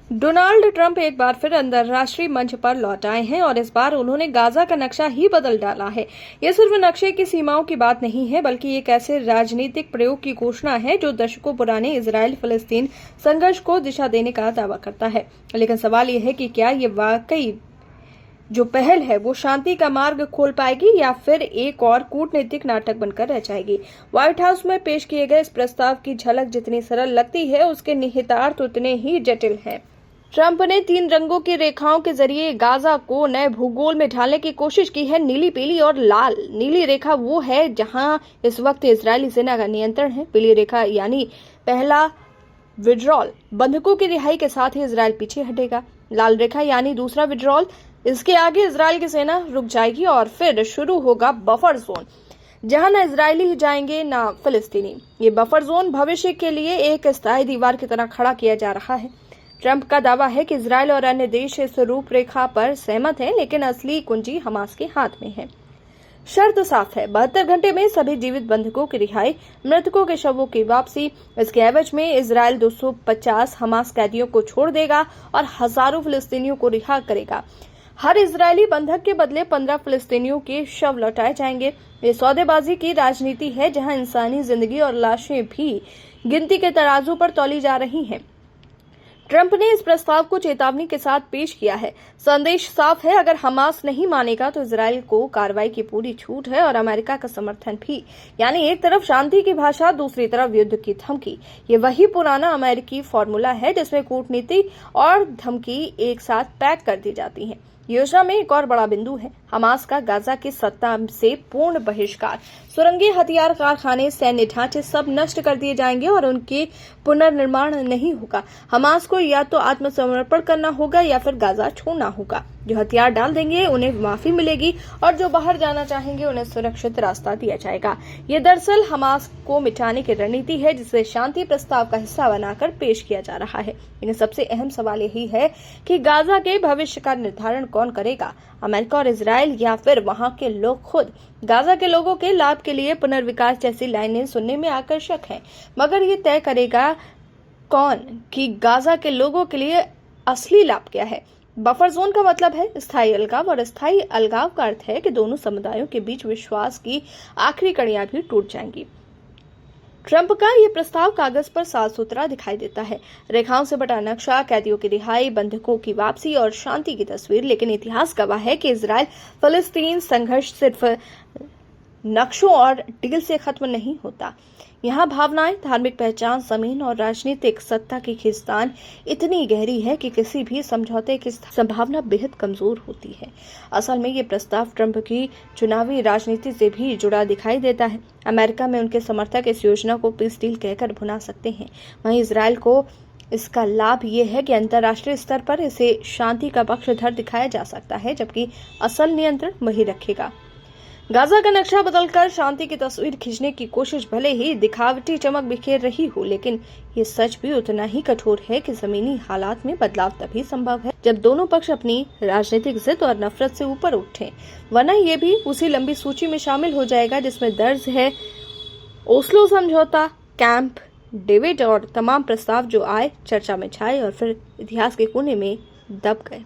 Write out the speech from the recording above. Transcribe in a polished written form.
Donald Trump एक बार फिर अंतर्राष्ट्रीय मंच पर लौट आए हैं और इस बार उन्होंने गाजा का नक्शा ही बदल डाला है। यह सिर्फ नक्शे की सीमाओं की बात नहीं है, बल्कि एक ऐसे राजनीतिक प्रयोग की घोषणा है जो दशकों पुराने इजराइल फिलिस्तीन संघर्ष को दिशा देने का दावा करता है। लेकिन सवाल यह है कि क्या ये वाकई जो पहल है वो शांति का मार्ग खोल पाएगी या फिर एक और कूटनीतिक नाटक बनकर रह जाएगी। व्हाइट हाउस में पेश किए गए इस प्रस्ताव की झलक जितनी सरल लगती है, उसके निहितार्थ उतने ही जटिल हैं। ट्रंप ने 3 रंगों की रेखाओं के जरिए गाजा को नए भूगोल में ढालने की कोशिश की है। नीली, पीली और लाल। नीली रेखा वो है जहां इस वक्त इजरायली सेना का नियंत्रण है। पीली रेखा यानी पहला विड्रॉल, बंधकों की रिहाई के साथ ही इजरायल पीछे हटेगा। लाल रेखा यानी दूसरा विड्रॉल, इसके आगे इजरायल की सेना रुक जाएगी और फिर शुरू होगा बफर जोन, जहां न इजरायली जाएंगे न फिलिस्तीनी। ये बफर जोन भविष्य के लिए एक स्थायी दीवार की तरह खड़ा किया जा रहा है। ट्रंप का दावा है कि इजरायल और अन्य देश इस रूपरेखा पर सहमत हैं, लेकिन असली कुंजी हमास के हाथ में है। शर्त साफ है, 72 घंटे में सभी जीवित बंधकों की रिहाई, मृतकों के शवों की वापसी। इसके एवज में इजरायल 250 हमास कैदियों को छोड़ देगा और हजारों फिलिस्तीनियों को रिहा करेगा। हर इजरायली बंधक के बदले 15 फिलिस्तीनियों के शव लौटाए जाएंगे। ये सौदेबाजी की राजनीति है जहां इंसानी जिंदगी और लाशें भी गिनती के तराजू पर तौली जा रही हैं। ट्रंप ने इस प्रस्ताव को चेतावनी के साथ पेश किया है। संदेश साफ है, अगर हमास नहीं मानेगा तो इजरायल को कार्रवाई की पूरी छूट है और अमेरिका का समर्थन भी। यानी एक तरफ शांति की भाषा, दूसरी तरफ युद्ध की धमकी। ये वही पुराना अमेरिकी फॉर्मूला है जिसमें कूटनीति और धमकी एक साथ पैक कर दी जाती है। योजना में एक और बड़ा बिंदु है हमास का गाजा की सत्ता से पूर्ण बहिष्कार। सुरंगें, हथियार कारखाने, सैन्य ढांचे सब नष्ट कर दिए जाएंगे और उनके पुनर्निर्माण नहीं होगा। हमास को या तो आत्मसमर्पण करना होगा या फिर गाजा छोड़ना होगा। जो हथियार डाल देंगे उन्हें माफी मिलेगी और जो बाहर जाना चाहेंगे उन्हें सुरक्षित रास्ता दिया जाएगा। ये दरअसल हमास को मिटाने की रणनीति है जिसे शांति प्रस्ताव का हिस्सा बनाकर पेश किया जा रहा है। लेकिन सबसे अहम सवाल यही है कि गाजा के भविष्य का निर्धारण कौन करेगा, अमेरिका और इजरायल या फिर वहां के लोग खुद। गाजा के लोगों के लाभ के लिए पुनर्विकास जैसी लाइनें सुनने में आकर्षक हैं, मगर ये तय करेगा कौन कि गाजा के लोगों के लिए असली लाभ क्या है। बफर जोन का मतलब है स्थायी अलगाव और स्थायी अलगाव का अर्थ है कि दोनों समुदायों के बीच विश्वास की आखिरी कड़ियां भी टूट जाएंगी। ट्रंप का ये प्रस्ताव कागज पर साफ सुथरा दिखाई देता है, रेखाओं से बटा नक्शा, कैदियों की रिहाई, बंधकों की वापसी और शांति की तस्वीर। लेकिन इतिहास गवाह है कि इजरायल फिलिस्तीन संघर्ष सिर्फ नक्शों और डील से खत्म नहीं होता। यहाँ भावनाएं, धार्मिक पहचान, जमीन और राजनीतिक सत्ता की खींचतान इतनी गहरी है कि किसी भी समझौते की संभावना बेहद कमजोर होती है। असल में ये प्रस्ताव ट्रंप की चुनावी राजनीति से भी जुड़ा दिखाई देता है। अमेरिका में उनके समर्थक इस योजना को पीस डील कहकर भुना सकते हैं, वहीं इजरायल को इसका लाभ ये है कि अंतर्राष्ट्रीय स्तर पर इसे शांति का पक्षधर दिखाया जा सकता है, जबकि असल नियंत्रण वही रखेगा। गाजा का नक्शा बदलकर शांति की तस्वीर खींचने की कोशिश भले ही दिखावटी चमक बिखेर रही हो, लेकिन ये सच भी उतना ही कठोर है कि जमीनी हालात में बदलाव तभी संभव है जब दोनों पक्ष अपनी राजनीतिक जिद और नफरत से ऊपर उठें, वरना ये भी उसी लंबी सूची में शामिल हो जाएगा जिसमें दर्ज है ओस्लो समझौता, कैंप डेविड और तमाम प्रस्ताव जो आए, चर्चा में छाए और फिर इतिहास के कोने में दब गए।